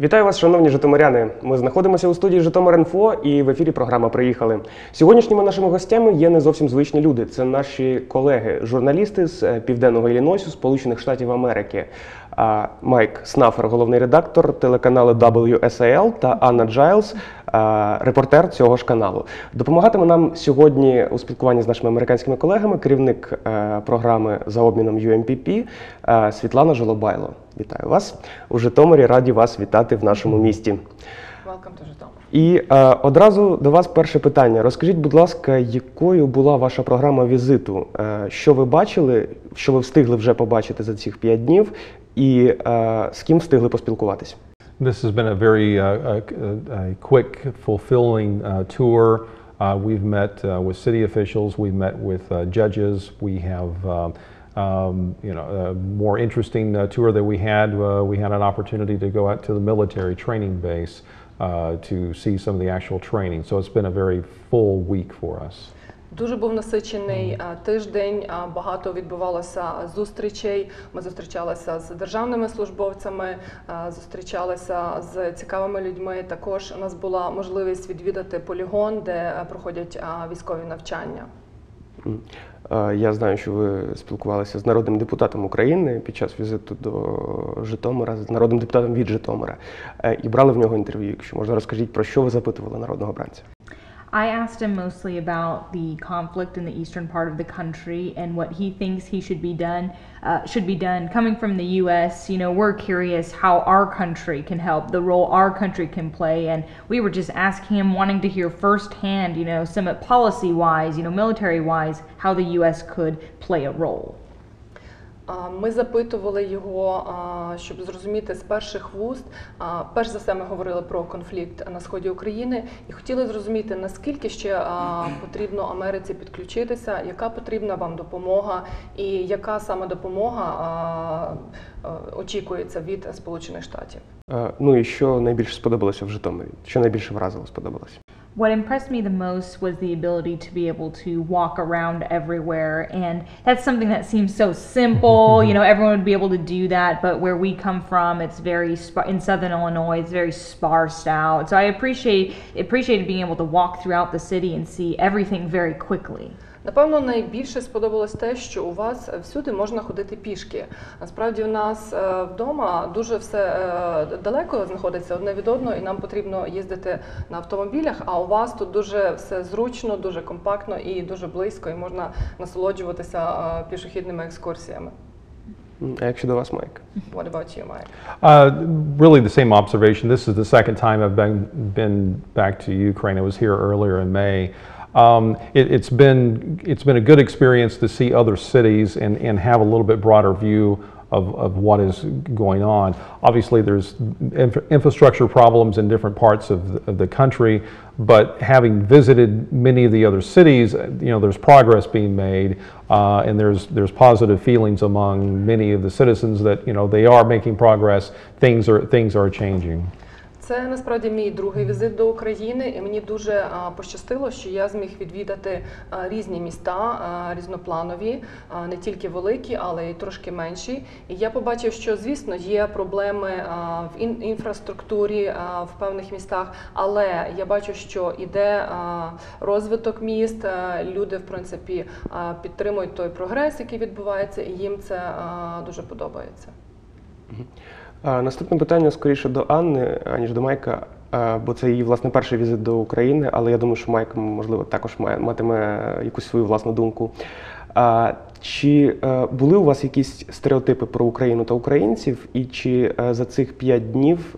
Вітаю вас, шановні житомиряни! Ми знаходимося у студії Житомир.info і в ефірі програма «Приїхали». Сьогоднішніми нашими гостями є не зовсім звичні люди. Це наші колеги, журналісти з Південного Іллінойсу, Сполучених Штатів Америки. Майк Снаффер, головний редактор телеканалу WSIL, та Анна Джайлз, репортер цього ж каналу. Допомагатиме нам сьогодні у спілкуванні з нашими американськими колегами керівник програми за обміном UMPP Світлана Жолобайло. Вітаю вас у Житомирі, раді вас вітати в нашому місті. Welcome to Житомир. І одразу до вас перше питання. Розкажіть, будь ласка, якою була ваша програма візиту? Що ви бачили, що ви встигли вже побачити за цих 5 днів і з ким встигли поспілкуватись? This has been a very quick, fulfilling tour. We've met with city officials, we've met with judges, we have a more interesting tour that we had an opportunity to go out to the military training base to see some of the actual training. So it's been a very full week for us. Дуже був насичений тиждень, багато відбувалося зустрічей. Ми зустрічалися з державними службовцями, зустрічалися з цікавими людьми. Також у нас була можливість відвідати полігон, де проходять військові навчання. Я знаю, що ви спілкувалися з народним депутатом України під час візиту до Житомира, з народним депутатом від Житомира, і брали в нього інтерв'ю. Якщо можна, розкажіть, про що ви запитували народного обранця? I asked him mostly about the conflict in the eastern part of the country and what he thinks should be done. Coming from the U.S., we're curious how our country can help, the role our country can play, and we were just asking him, wanting to hear firsthand, some policy-wise, military-wise, how the U.S. could play a role. Ми запитували його, щоб зрозуміти з перших вуст. Перш за все ми говорили про конфлікт на сході України і хотіли зрозуміти, наскільки ще потрібно Америці підключитися, яка потрібна вам допомога і яка саме допомога очікується від Сполучених Штатів. Ну і що найбільше сподобалося в Житомирі? Що найбільше вразило, сподобалося? What impressed me the most was the ability to be able to walk around everywhere, and that's something that seems so simple, everyone would be able to do that, but where we come from, it's very, in Southern Illinois, it's very sparsed out. So I appreciated being able to walk throughout the city and see everything very quickly. Напевно, найбільше сподобалось те, що у вас всюди можна ходити пішки. Насправді, у нас вдома дуже все далеко знаходиться одне від одного, і нам потрібно їздити на автомобілях, а у вас тут дуже все зручно, дуже компактно і дуже близько, і можна насолоджуватися пішохідними екскурсіями. А якщо до вас, Майк? What about you, Mike? Really the same observation. This is the second time I've been back to Ukraine. I was here earlier in May. It's been a good experience to see other cities and have a little bit broader view of what is going on. Obviously, there's infrastructure problems in different parts of the country, but having visited many of the other cities, there's progress being made, and there's positive feelings among many of the citizens that they are making progress. Things are changing. Це, насправді, мій другий візит до України, і мені дуже пощастило, що я зміг відвідати різні міста, різнопланові, не тільки великі, але й трошки менші. І я побачив, що, звісно, є проблеми в інфраструктурі в певних містах, але я бачу, що іде розвиток міст, люди, в принципі, підтримують той прогрес, який відбувається, і їм це дуже подобається. Наступне питання скоріше до Анни, аніж до Майка, бо це її, власне, перший візит до України, але я думаю, що Майк, можливо, також матиме якусь свою власну думку. Чи були у вас якісь стереотипи про Україну та українців, і чи за цих 5 днів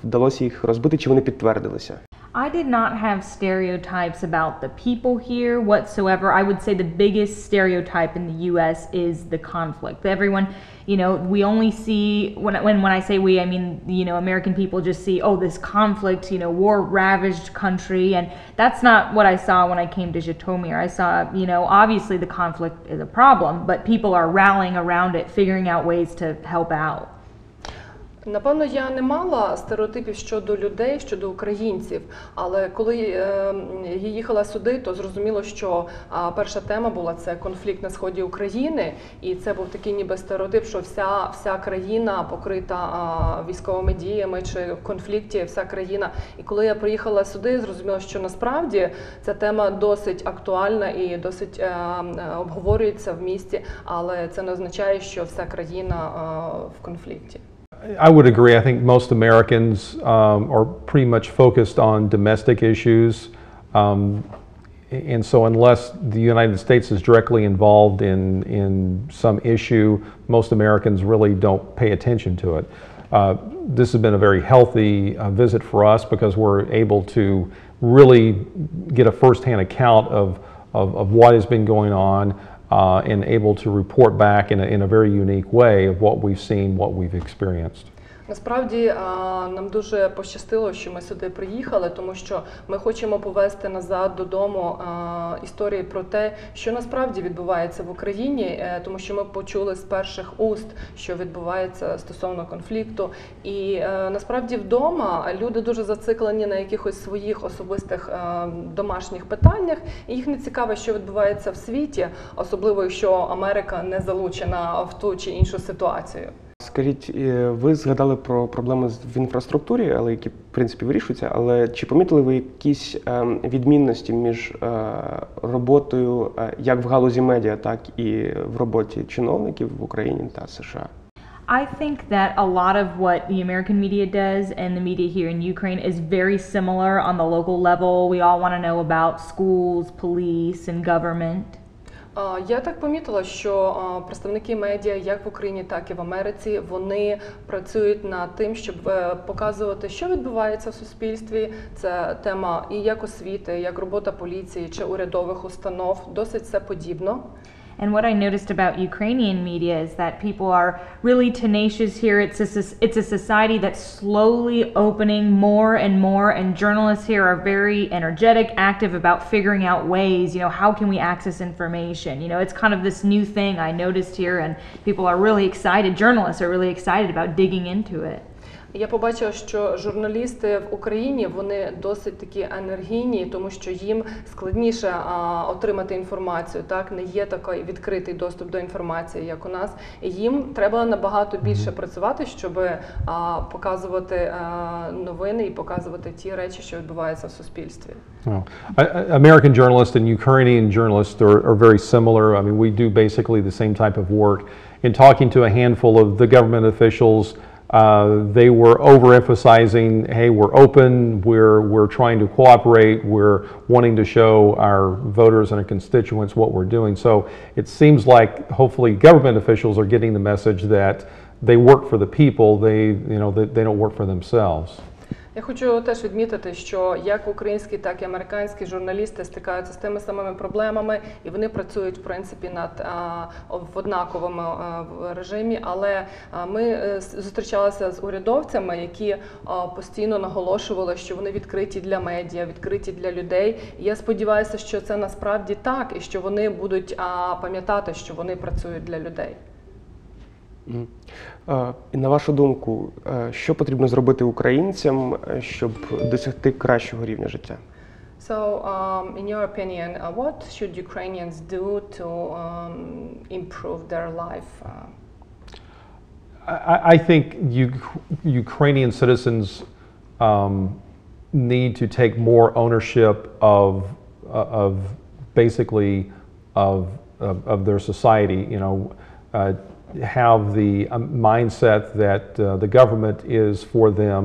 вдалося їх розбити, чи вони підтвердилися? I did not have stereotypes about the people here whatsoever. I would say the biggest stereotype in the U.S. is the conflict. Everyone, we only see, when I say we, I mean, American people just see, oh, this conflict, war-ravaged country, and that's not what I saw when I came to Житомир. I saw, obviously the conflict is a problem, but people are rallying around it, figuring out ways to help out. Напевно, я не мала стереотипів щодо людей, щодо українців, але коли я їхала сюди, то зрозуміло, що перша тема була це конфлікт на сході України, і це був такий ніби стереотип, що вся країна покрита військовими діями чи в конфлікті, вся країна. І коли я приїхала сюди, зрозуміла, що насправді ця тема досить актуальна і досить обговорюється в місті, але це не означає, що вся країна в конфлікті. I would agree. I think most Americans are pretty much focused on domestic issues. And so unless the United States is directly involved in some issue, most Americans really don't pay attention to it. This has been a very healthy visit for us because we're able to really get a first-hand account of what has been going on and able to report back in a very unique way of what we've seen, what we've experienced. Насправді нам дуже пощастило, що ми сюди приїхали, тому що ми хочемо повести назад додому історії про те, що насправді відбувається в Україні, тому що ми почули з перших уст, що відбувається стосовно конфлікту. І насправді вдома люди дуже зациклені на якихось своїх особистих домашніх питаннях, і їх не цікаво, що відбувається в світі, особливо якщо Америка не залучена в ту чи іншу ситуацію. Скажіть, ви згадали про проблеми в інфраструктурі, але які, в принципі, вирішуються, але чи помітили ви якісь відмінності між роботою як в галузі медіа, так і в роботі чиновників в Україні та США? I think that a lot of what the American media does and the media here in Ukraine is very similar on the local level. We all want to know about schools, police, and government. Я так помітила, що представники медіа як в Україні, так і в Америці, вони працюють над тим, щоб показувати, що відбувається в суспільстві. Це тема і як освіти, як робота поліції чи урядових установ, досить все подібно. And what I noticed about Ukrainian media is that people are really tenacious here. It's a society that's slowly opening more and more, and journalists here are very energetic, active about figuring out ways, how can we access information? It's kind of this new thing I noticed here, and people are really excited, journalists are really excited about digging into it. Я побачила, що журналісти в Україні, вони досить такі енергійні, тому що їм складніше отримати інформацію, так, не є такий відкритий доступ до інформації, як у нас. І їм треба набагато більше працювати, щоб показувати новини і показувати ті речі, що відбуваються в суспільстві. American journalists and Ukrainian journalists are very similar. I mean, we do basically the same type of work. In talking to a handful of the government officials, they were overemphasizing, hey, we're open, we're trying to cooperate, we're wanting to show our voters and our constituents what we're doing. So it seems like hopefully government officials are getting the message that they work for the people, they don't work for themselves. Я хочу теж відмітити, що як українські, так і американські журналісти стикаються з тими самими проблемами, і вони працюють, в принципі, в однаковому режимі, але ми зустрічалися з урядовцями, які постійно наголошували, що вони відкриті для медіа, відкриті для людей. І я сподіваюся, що це насправді так, і що вони будуть пам'ятати, що вони працюють для людей. І на вашу думку, що потрібно зробити українцям, щоб досягти кращого рівня життя? So, in your opinion, what should Ukrainians do to improve their life? I think Ukrainian citizens need to take more ownership of basically of their society. Have the mindset that the government is for them.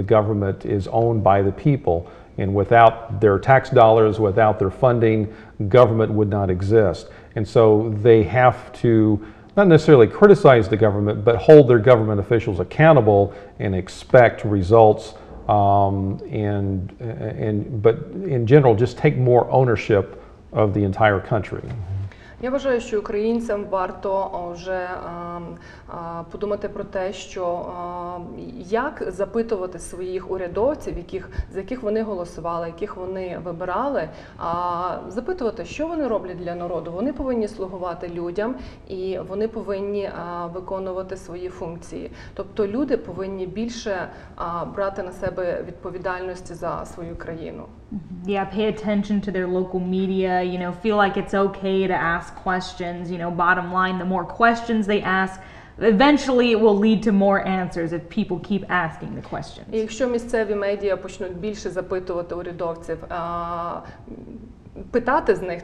The government is owned by the people, and without their tax dollars, without their funding, government would not exist. And so they have to not necessarily criticize the government, but hold their government officials accountable and expect results. But in general, just take more ownership of the entire country. Я вважаю, що українцям варто вже подумати про те, що як запитувати своїх урядовців, за яких вони голосували, яких вони вибирали, запитувати, що вони роблять для народу. Вони повинні слугувати людям і вони повинні виконувати свої функції. Тобто люди повинні більше брати на себе відповідальності за свою країну. Yeah, pay attention to their local media, feel like it's okay to ask questions, bottom line, the more questions they ask, eventually it will lead to more answers if people keep asking the questions. І якщо місцеві медіа почнуть більше запитувати урядовців, питати з них,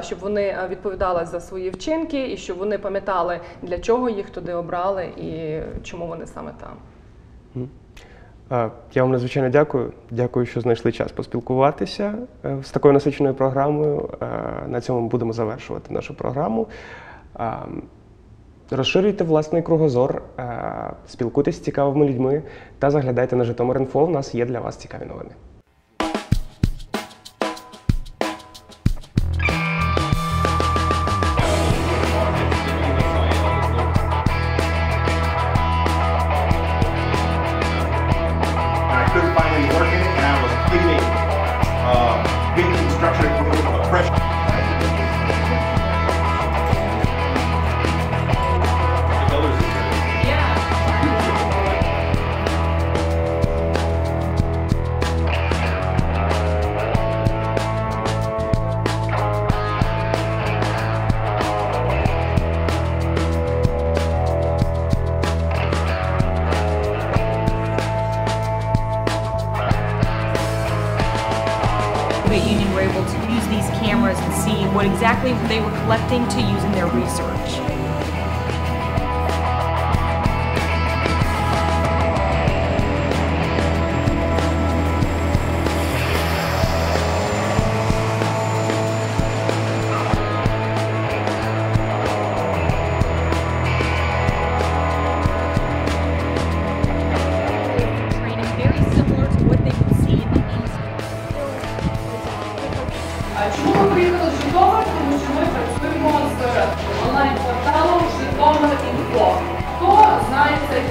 щоб вони відповідали за свої вчинки і щоб вони пам'ятали, для чого їх туди обрали і чому вони саме там. Я вам надзвичайно дякую. Дякую, що знайшли час поспілкуватися з такою насиченою програмою. На цьому будемо завершувати нашу програму. Розширюйте власний кругозор, спілкуйтесь з цікавими людьми та заглядайте на Житомир.info. У нас є для вас цікаві новини. Union were able to use these cameras and see what exactly they were collecting to use in their research. Training very similar to what they would see in the East. Чому ми приїхали в Житомир? Тому що ми працюємо з онлайн-порталом Житомир.info. Хто знає цей